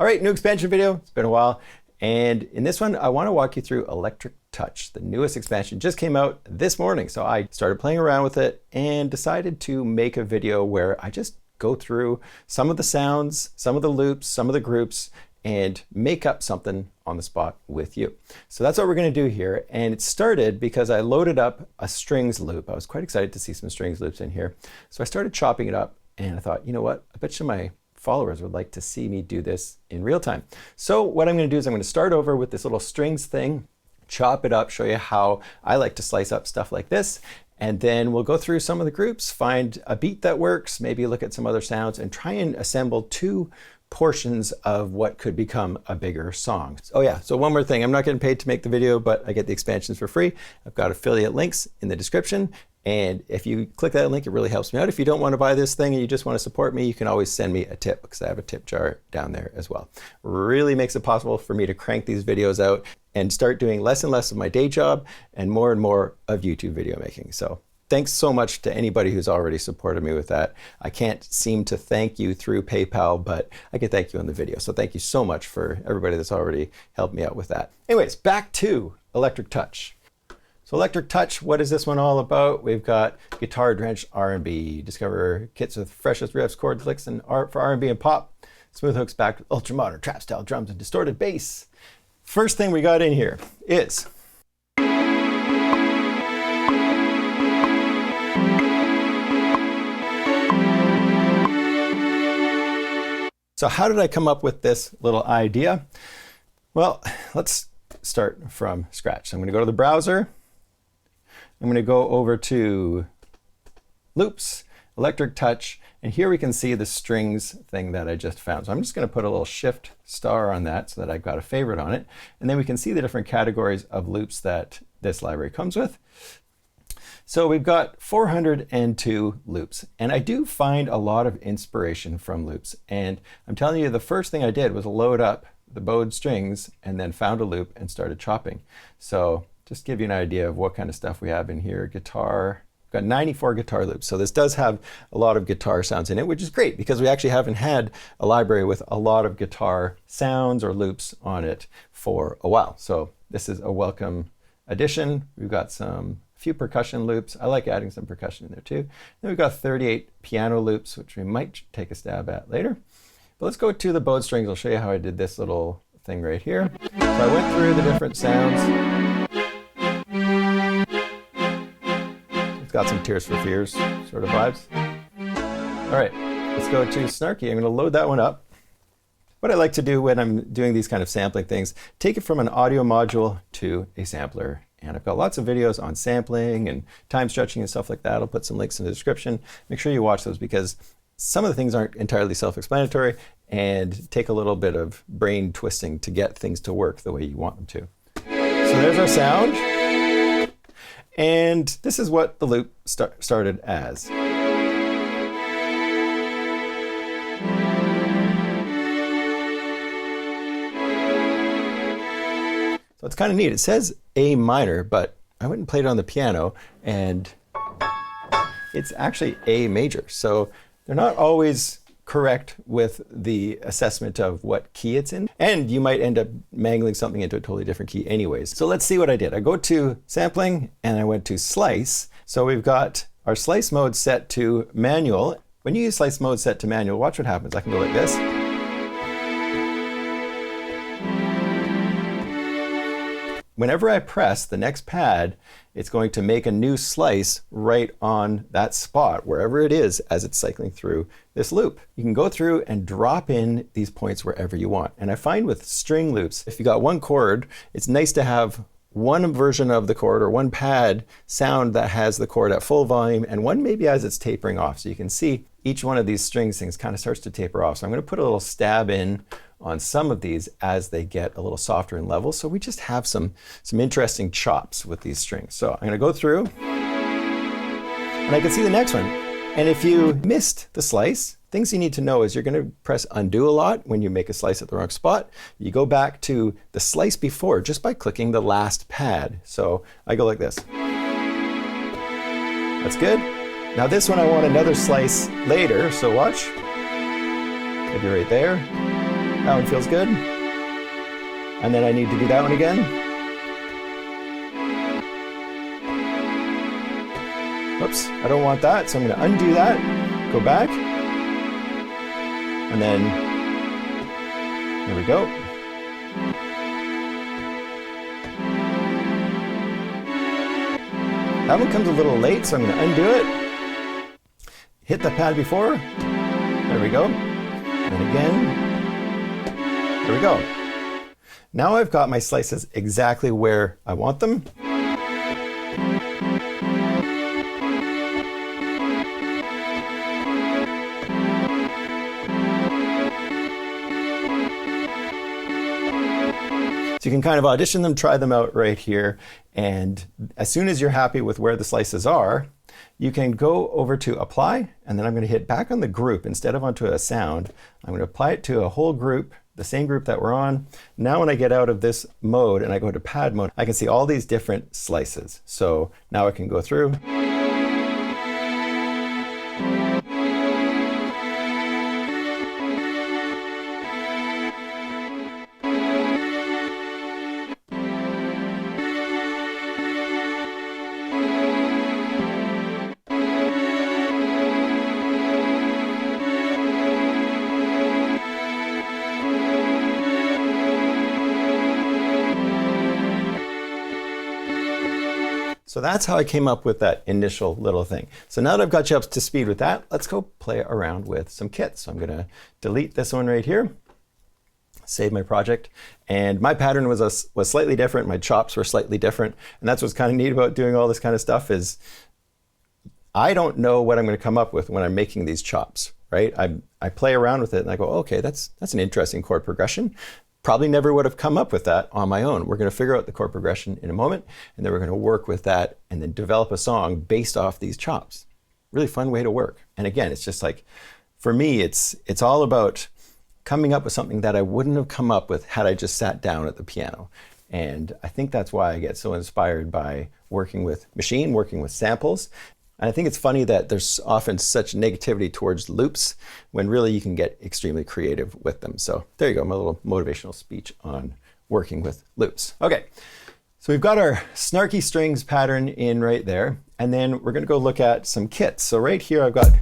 All right, new expansion video. It's been a while. And in this one, I want to walk you through Electric Touch. The newest expansion just came out this morning. So I started playing around with it and decided to make a video where I just go through some of the sounds, some of the loops, some of the groups, and make up something on the spot with you. So that's what we're going to do here. And it started because I loaded up a strings loop. I was quite excited to see some strings loops in here. So I started chopping it up and I thought, you know what, I bet you my followers would like to see me do this in real time. So what I'm going to do is I'm going to start over with this little strings thing, chop it up, show you how I like to slice up stuff like this. And then we'll go through some of the groups, find a beat that works, maybe look at some other sounds and try and assemble two portions of what could become a bigger song. Oh yeah, so one more thing. I'm not getting paid to make the video, but I get the expansions for free. I've got affiliate links in the description. And if you click that link, it really helps me out. If you don't want to buy this thing and you just want to support me, you can always send me a tip because I have a tip jar down there as well. Really makes it possible for me to crank these videos out and start doing less and less of my day job and more of YouTube video making. So thanks so much to anybody who's already supported me with that. I can't seem to thank you through PayPal, but I can thank you in the video. So thank you so much for everybody that's already helped me out with that. Anyways, back to Electric Touch. So Electric Touch, what is this one all about? We've got guitar-drenched R&B. Discover kits with freshest riffs, chords, licks, and art for R&B and pop. Smooth hooks back with ultra-modern trap-style drums and distorted bass. First thing we got in here is so how did I come up with this little idea? Well, let's start from scratch. So I'm going to go to the browser. I'm going to go over to Loops, Electric Touch, and here we can see the strings thing that I just found. So I'm just going to put a little shift star on that so that I've got a favorite on it. And then we can see the different categories of loops that this library comes with. So we've got 402 loops, and I do find a lot of inspiration from loops. And I'm telling you, the first thing I did was load up the bowed strings and then found a loop and started chopping. So just give you an idea of what kind of stuff we have in here. Guitar, we've got 94 guitar loops. So this does have a lot of guitar sounds in it, which is great because we actually haven't had a library with a lot of guitar sounds or loops on it for a while. So this is a welcome addition. We've got a few percussion loops. I like adding some percussion in there too. Then we've got 38 piano loops, which we might take a stab at later. But let's go to the bowed strings. I'll show you how I did this little thing right here. So I went through the different sounds. It's got some Tears for Fears sort of vibes. All right, let's go to Snarky. I'm going to load that one up. What I like to do when I'm doing these kind of sampling things, take it from an audio module to a sampler. And I've got lots of videos on sampling and time stretching and stuff like that. I'll put some links in the description. Make sure you watch those because some of the things aren't entirely self-explanatory and take a little bit of brain twisting to get things to work the way you want them to. So there's our sound. And this is what the loop started as. So it's kind of neat. It says A minor, but I went and played it on the piano and it's actually A major. So they're not always correct with the assessment of what key it's in. And you might end up mangling something into a totally different key anyways. So let's see what I did. I go to sampling and I went to slice. So we've got our slice mode set to manual. When you use slice mode set to manual, watch what happens. I can go like this. Whenever I press the next pad, it's going to make a new slice right on that spot, wherever it is, as it's cycling through this loop. You can go through and drop in these points wherever you want. And I find with string loops, if you got one chord, it's nice to have one version of the chord or one pad sound that has the chord at full volume and one maybe as it's tapering off. So you can see each one of these strings things kind of starts to taper off. So I'm going to put a little stab in on some of these as they get a little softer in level. So we just have some interesting chops with these strings. So I'm going to go through and I can see the next one. And if you missed the slice, things you need to know is you're going to press undo a lot when you make a slice at the wrong spot. You go back to the slice before just by clicking the last pad. So I go like this. That's good. Now this one I want another slice later, so watch. Maybe right there. That one feels good. And then I need to do that one again. Oops, I don't want that, so I'm going to undo that, go back, and then there we go. That one comes a little late, so I'm going to undo it. Hit the pad before. There we go. And again. There we go. Now I've got my slices exactly where I want them. So you can kind of audition them, try them out right here. And as soon as you're happy with where the slices are, you can go over to apply, and then I'm going to hit back on the group instead of onto a sound. I'm going to apply it to a whole group, the same group that we're on. Now when I get out of this mode and I go to pad mode, I can see all these different slices. So now I can go through. So that's how I came up with that initial little thing. So now that I've got you up to speed with that, let's go play around with some kits. So I'm going to delete this one right here, save my project. And my pattern was slightly different. My chops were slightly different. And that's what's kind of neat about doing all this kind of stuff is I don't know what I'm going to come up with when I'm making these chops, right? I play around with it and I go, okay, that's an interesting chord progression. Probably never would have come up with that on my own. We're going to figure out the chord progression in a moment, and then we're going to work with that and then develop a song based off these chops. Really fun way to work. And again, it's just like, for me, it's all about coming up with something that I wouldn't have come up with had I just sat down at the piano. And I think that's why I get so inspired by working with Maschine, working with samples. And I think it's funny that there's often such negativity towards loops when really you can get extremely creative with them. So there you go, my little motivational speech on working with loops. Okay, so we've got our snarky strings pattern in right there. And then we're going to go look at some kits. So right here I've got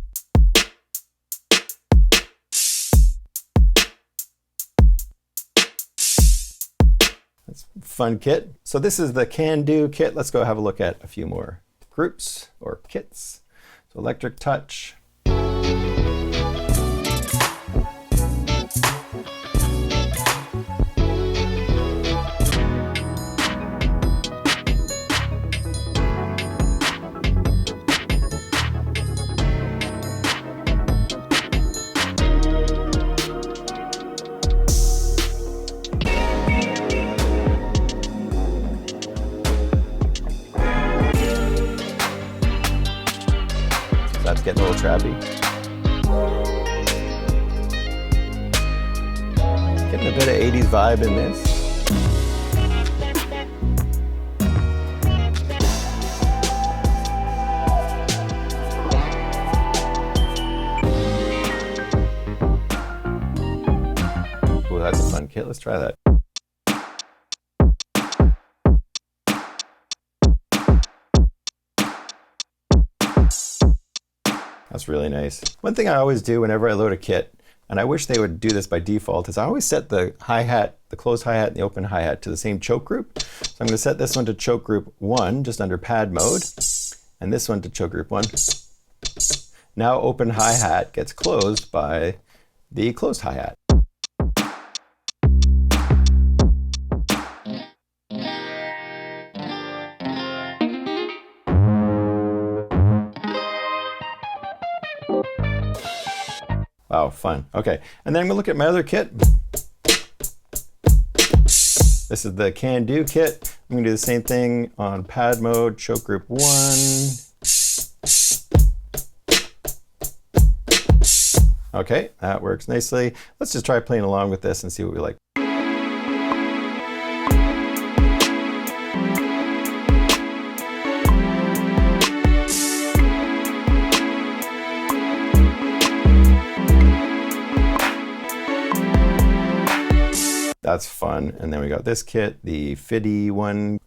that's a fun kit. So this is the Can Do kit. Let's go have a look at a few more groups or kits. So electric touch. That's getting a little trappy. Getting a bit of 80s vibe in this. Ooh, that's a fun kit. Let's try that. That's really nice. One thing I always do whenever I load a kit, and I wish they would do this by default, is I always set the hi-hat, the closed hi-hat and the open hi-hat to the same choke group. So I'm going to set this one to choke group 1, just under pad mode, and this one to choke group 1. Now open hi-hat gets closed by the closed hi-hat. Wow, fun. Okay, and then I'm gonna look at my other kit. This is the Can Do kit. I'm gonna do the same thing on pad mode, choke group 1. Okay, that works nicely. Let's just try playing along with this and see what we like. That's fun. And then we got this kit, the Fiddy one.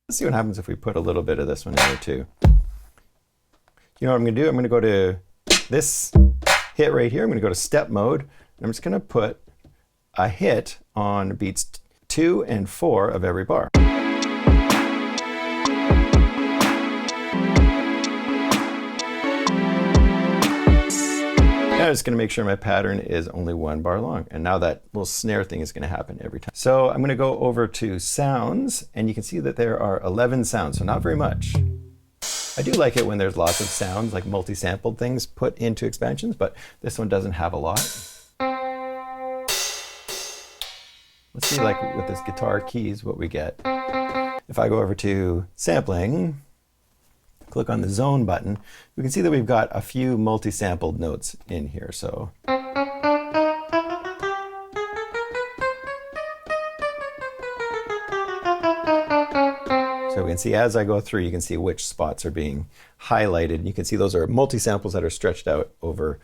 Let's see what happens if we put a little bit of this one in there too. You know what I'm gonna do? I'm gonna go to this hit right here. I'm gonna go to step mode, and I'm just gonna put a hit on beats 2 and 4 of every bar. Now I'm just gonna make sure my pattern is only 1 bar long. And now that little snare thing is gonna happen every time. So I'm gonna go over to sounds, and you can see that there are 11 sounds, so not very much. I do like it when there's lots of sounds, like multi-sampled things put into expansions, but this one doesn't have a lot. Let's see, like with this guitar keys, what we get. If I go over to sampling, click on the zone button, we can see that we've got a few multi-sampled notes in here. So we can see as I go through, you can see which spots are being highlighted. You can see those are multi-samples that are stretched out over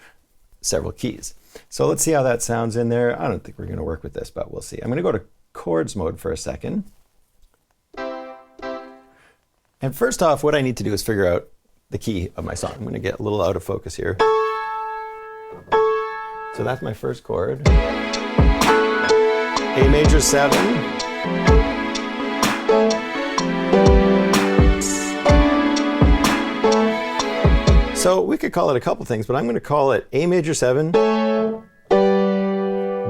several keys. So let's see how that sounds in there. I don't think we're going to work with this, but we'll see. I'm going to go to chords mode for a second. And first off, what I need to do is figure out the key of my song. I'm going to get a little out of focus here. So that's my first chord. A major 7. So we could call it a couple things, but I'm going to call it A major 7,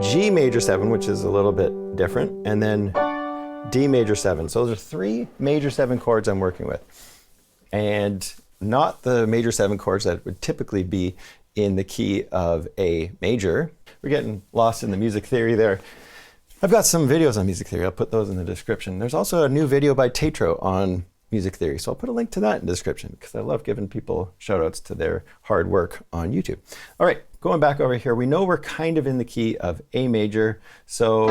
G major 7, which is a little bit different, and then D major 7. So those are 3 major 7 chords I'm working with. And not the major 7 chords that would typically be in the key of A major. We're getting lost in the music theory there. I've got some videos on music theory. I'll put those in the description. There's also a new video by Tatro on music theory, so I'll put a link to that in the description because I love giving people shout outs to their hard work on YouTube. All right, going back over here, we know we're kind of in the key of A major. So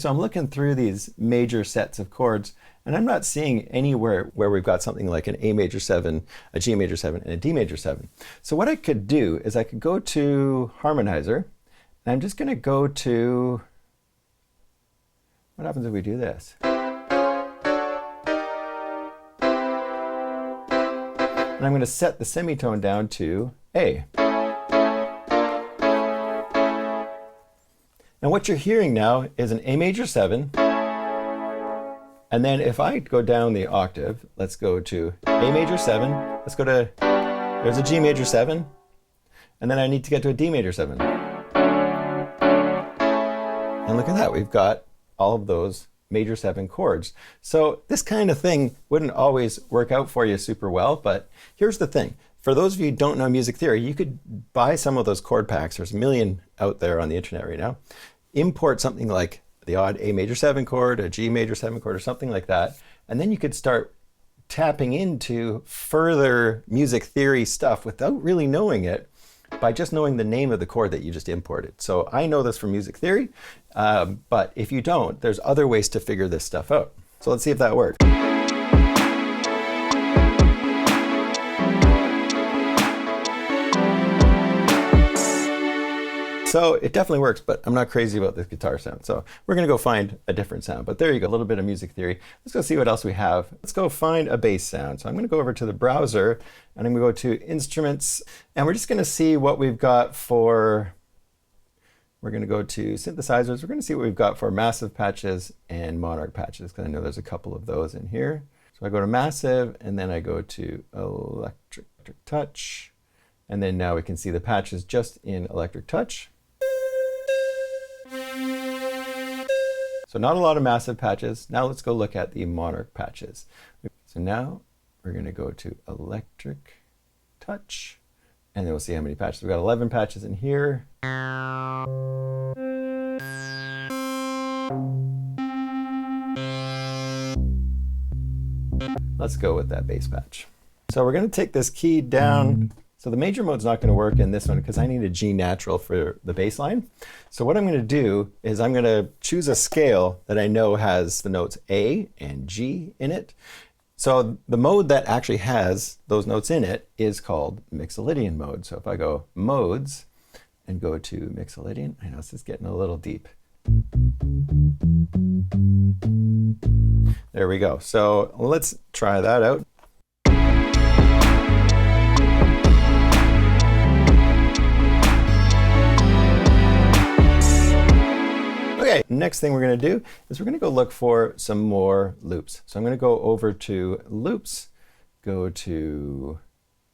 I'm looking through these major sets of chords, and I'm not seeing anywhere where we've got something like an A major 7, a G major 7, and a D major 7. So what I could do is I could go to harmonizer, and I'm just going to go to, what happens if we do this? And I'm going to set the semitone down to A. And what you're hearing now is an A major 7. And then if I go down the octave, let's go to A major 7. Let's go to, there's a G major 7. And then I need to get to a D major 7. And look at that, we've got all of those major 7 chords. So this kind of thing wouldn't always work out for you super well, but here's the thing. For those of you who don't know music theory, you could buy some of those chord packs. There's a million out there on the internet right now. Import something like the odd A major 7 chord, a G major 7 chord, or something like that, and then you could start tapping into further music theory stuff without really knowing it, by just knowing the name of the chord that you just imported. So I know this from music theory, but if you don't, there's other ways to figure this stuff out. So let's see if that works. So it definitely works, but I'm not crazy about this guitar sound. So we're gonna go find a different sound, but there you go, a little bit of music theory. Let's go see what else we have. Let's go find a bass sound. So I'm gonna go over to the browser and I'm gonna go to instruments, and we're just gonna see what we've got for, we're gonna go to synthesizers. We're gonna see what we've got for massive patches and Monark patches, because I know there's a couple of those in here. So I go to massive, and then I go to electric touch, and then now we can see the patches just in electric touch. So not a lot of massive patches. Now let's go look at the Monarch patches. So now we're going to go to electric touch, and then we'll see how many patches. We've got 11 patches in here. Let's go with that bass patch. So we're going to take this key down. So the major mode's not going to work in this one because I need a G natural for the bass line. So what I'm going to do is I'm going to choose a scale that I know has the notes A and G in it. So the mode that actually has those notes in it is called Mixolydian mode. So if I go modes and go to Mixolydian, I know this is getting a little deep. There we go. So let's try that out. Okay, next thing we're going to do is we're going to go look for some more loops. So I'm going to go over to loops, go to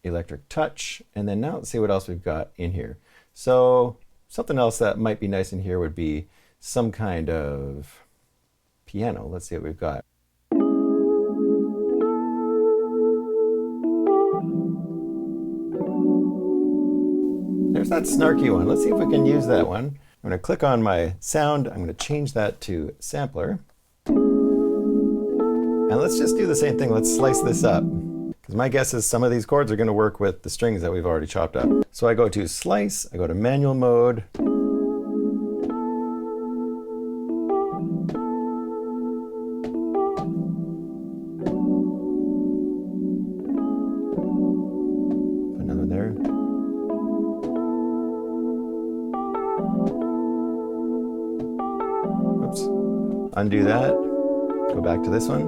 electric touch, and then now let's see what else we've got in here. So something else that might be nice in here would be some kind of piano. Let's see what we've got. There's that snarky one. Let's see if we can use that one. I'm going to click on my sound. I'm going to change that to sampler. And let's just do the same thing. Let's slice this up. Because my guess is some of these chords are going to work with the strings that we've already chopped up. So I go to slice, I go to manual mode. Put another there. Undo that, go back to this one.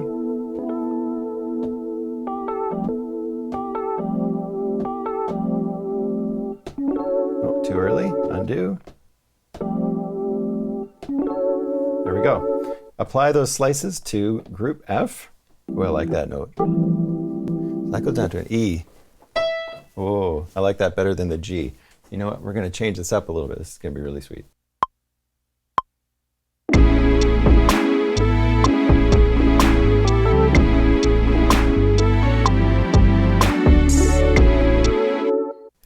Oh, too early, undo. There we go. Apply those slices to group F. Oh, I like that note. That goes down to an E. Oh, I like that better than the G. You know what, we're gonna change this up a little bit. This is gonna be really sweet.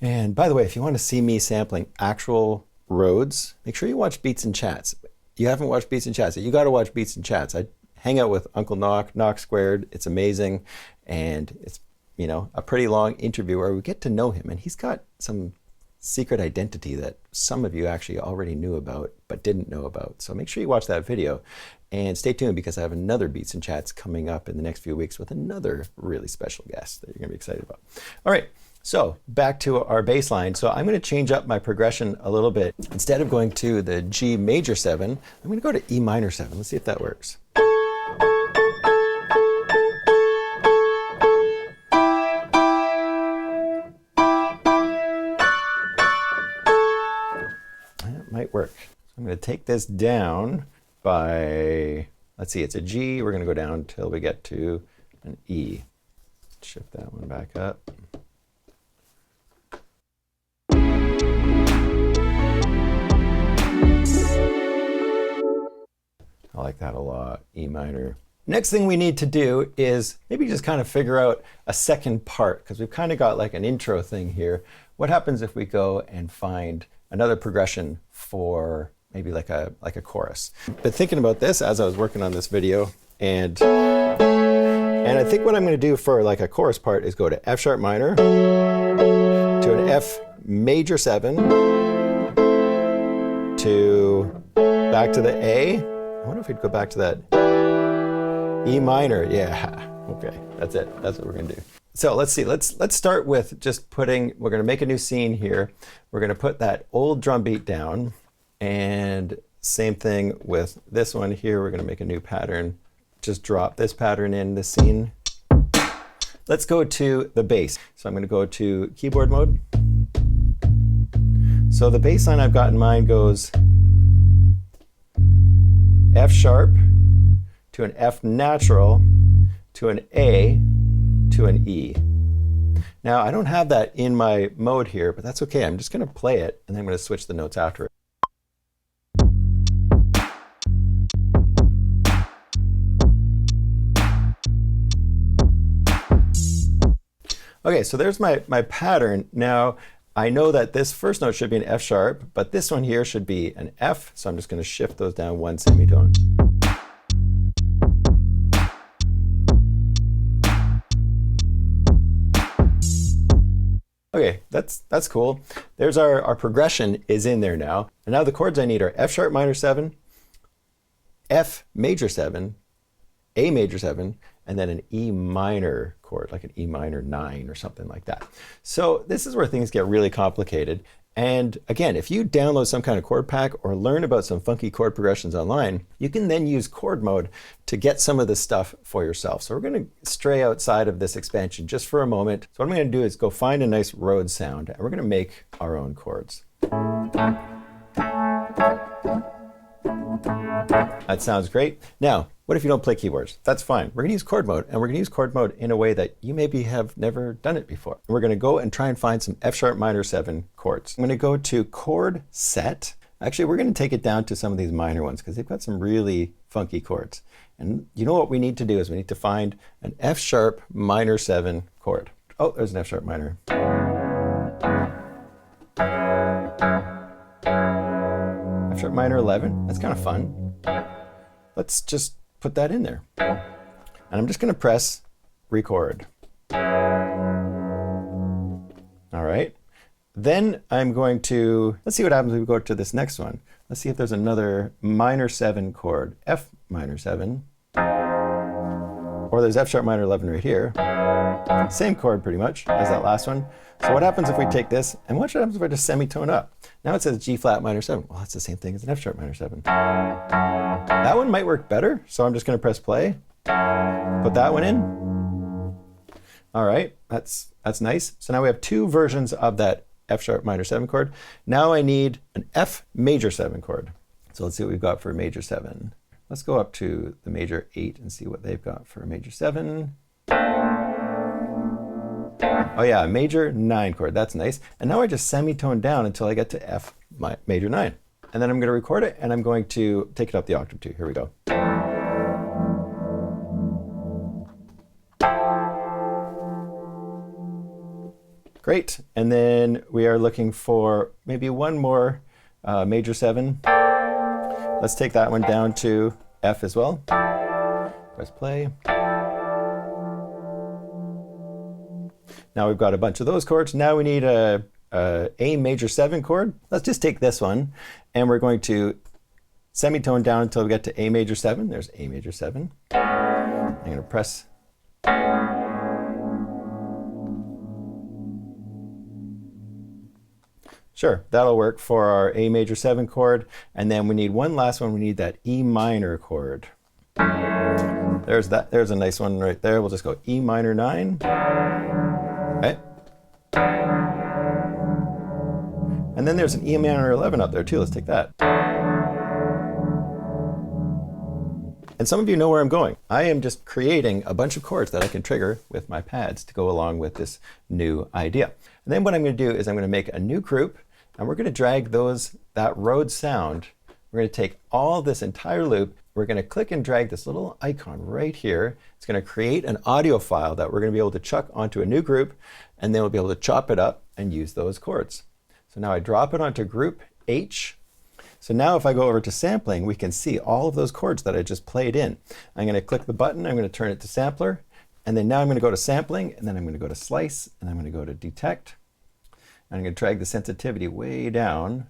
And by the way, if you want to see me sampling actual Rhodes, make sure you watch Beats and Chats. You haven't watched Beats and Chats, you got to watch Beats and Chats. I hang out with Uncle Knock Squared. It's amazing. And it's, you know, a pretty long interview where we get to know him. And he's got some secret identity that some of you actually already knew about, but didn't know about. So make sure you watch that video and stay tuned because I have another Beats and Chats coming up in the next few weeks with another really special guest that you're going to be excited about. All right. So back to our bass line. So I'm going to change up my progression a little bit. Instead of going to the G major 7, I'm going to go to E minor 7. Let's see if that works. That might work. So I'm going to take this down by, let's see, it's a G. We're going to go down till we get to an E. Shift that one back up. I like that a lot, E minor. Next thing we need to do is maybe just kind of figure out a second part, because we've kind of got like an intro thing here. What happens if we go and find another progression for maybe like a chorus? Been thinking about this as I was working on this video, and I think what I'm going to do for like a chorus part is go to F sharp minor, to an F major 7, to back to the A. I wonder if we'd go back to that E minor. Yeah, okay, that's it. That's what we're gonna do. So let's see, let's start with just putting, we're gonna make a new scene here. We're gonna put that old drum beat down, and same thing with this one here. We're gonna make a new pattern. Just drop this pattern in the scene. Let's go to the bass. So I'm gonna go to keyboard mode. So the bass line I've got in mind goes F sharp to an F natural to an A to an E. Now I don't have that in my mode here, but that's okay. I'm just going to play it and then I'm going to switch the notes after it. Okay, so there's my pattern. Now I know that this first note should be an F sharp, but this one here should be an F, so I'm just going to shift those down one semitone. Okay, that's cool. There's our progression is in there now. And now the chords I need are F sharp minor 7, F major 7, A major 7, and then an E minor chord, like an E minor 9 or something like that. So this is where things get really complicated. And again, if you download some kind of chord pack or learn about some funky chord progressions online, you can then use chord mode to get some of this stuff for yourself. So we're going to stray outside of this expansion just for a moment. So what I'm going to do is go find a nice Rhodes sound, and we're going to make our own chords. That sounds great. Now, what if you don't play keyboards? That's fine. We're going to use chord mode, and we're going to use chord mode in a way that you maybe have never done it before. And we're going to go and try and find some F sharp minor 7 chords. I'm going to go to chord set. Actually, we're going to take it down to some of these minor ones because they've got some really funky chords. And you know what we need to do is we need to find an F sharp minor 7 chord. Oh, there's an F sharp minor. F sharp minor 11. That's kind of fun. Let's just put that in there. And I'm just going to press record. All right. Then I'm going to, let's see what happens when we go to this next one. Let's see if there's another minor 7 chord, F minor 7. Or there's F sharp minor 11 right here. Same chord pretty much as that last one. So what happens if we take this, and what happens if I just semitone up? Now it says G flat minor 7. Well, that's the same thing as an F sharp minor 7. That one might work better, so I'm just going to press play. Put that one in. All right, that's nice. So now we have 2 versions of that F sharp minor 7 chord. Now I need an F major 7 chord. So let's see what we've got for a major 7. Let's go up to the major 8 and see what they've got for a major 7. Oh yeah, major 9 chord, that's nice. And now I just semitone down until I get to F major 9. And then I'm going to record it, and I'm going to take it up the octave too. Here we go. Great. And then we are looking for maybe one more major 7. Let's take that one down to F as well. Press play. Now we've got a bunch of those chords. Now we need a major 7 chord. Let's just take this one, and we're going to semitone down until we get to A major 7. There's A major 7. I'm going to press. Sure, that'll work for our A major 7 chord. And then we need one last one. We need that E minor chord. There's a nice one right there. We'll just go E minor 9. Okay. And then there's an E minor 11 up there too. Let's take that. And some of you know where I'm going. I am just creating a bunch of chords that I can trigger with my pads to go along with this new idea. And then what I'm going to do is I'm going to make a new group, and we're going to drag that Rhodes sound. We're going to take all this entire loop. We're going to click and drag this little icon right here. It's going to create an audio file that we're going to be able to chuck onto a new group, and then we'll be able to chop it up and use those chords. So now I drop it onto group H. So now if I go over to sampling, we can see all of those chords that I just played in. I'm going to click the button, I'm going to turn it to sampler, and then now I'm going to go to sampling, and then I'm going to go to slice, and I'm going to go to detect. And I'm going to drag the sensitivity way down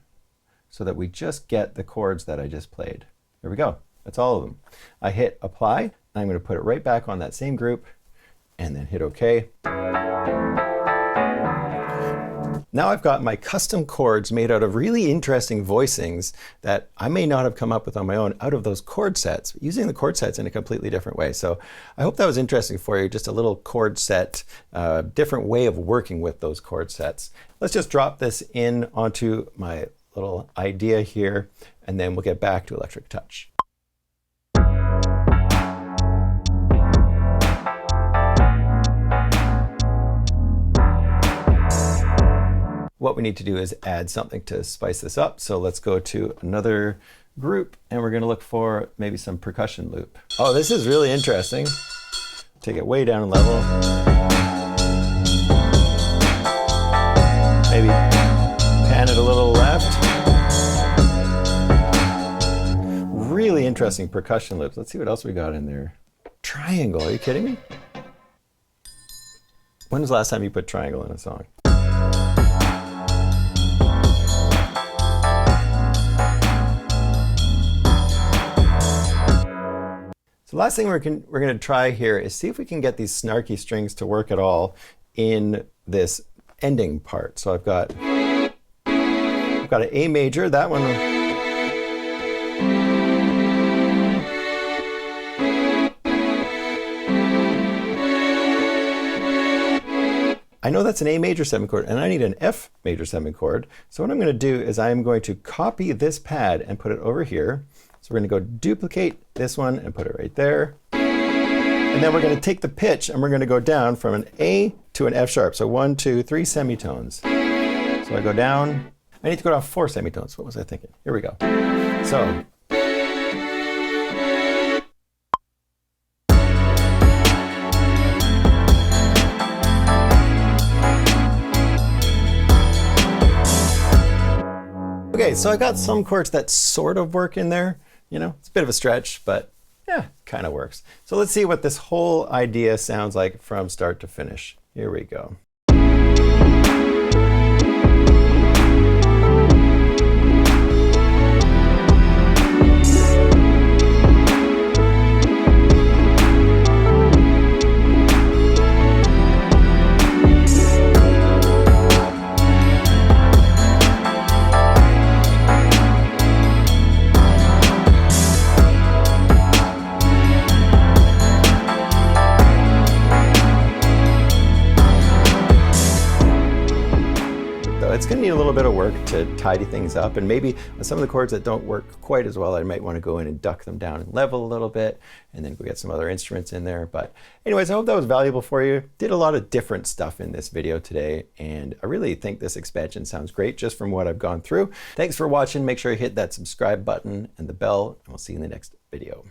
so that we just get the chords that I just played. There we go. That's all of them. I hit apply, and I'm going to put it right back on that same group, and then hit OK. Now I've got my custom chords made out of really interesting voicings that I may not have come up with on my own out of those chord sets, using the chord sets in a completely different way. So I hope that was interesting for you, just a little chord set, different way of working with those chord sets. Let's just drop this in onto my little idea here, and then we'll get back to electric touch. What we need to do is add something to spice this up. So let's go to another group, and we're going to look for maybe some percussion loop. Oh, this is really interesting. Take it way down in level. Maybe pan it a little left. Really interesting percussion loops. Let's see what else we got in there. Triangle, are you kidding me? When was the last time you put triangle in a song? So last thing we're going to try here is see if we can get these snarky strings to work at all in this ending part. So I've got an A major, that one. I know that's an A major 7 chord, and I need an F major 7 chord. So what I'm going to do is I'm going to copy this pad and put it over here. So we're going to go duplicate this one and put it right there. And then we're going to take the pitch and we're going to go down from an A to an F sharp. So 1, 2, 3 semitones. So I go down. I need to go down 4 semitones. What was I thinking? Here we go. So. Okay, so I got some chords that sort of work in there. You know, it's a bit of a stretch, but yeah, kind of works. So let's see what this whole idea sounds like from start to finish. Here we go. It's going to need a little bit of work to tidy things up, and maybe on some of the chords that don't work quite as well, I might want to go in and duck them down and level a little bit, and then go get some other instruments in there. But anyways, I hope that was valuable for you. Did a lot of different stuff in this video today, and I really think this expansion sounds great just from what I've gone through. Thanks for watching. Make sure you hit that subscribe button and the bell, and we'll see you in the next video.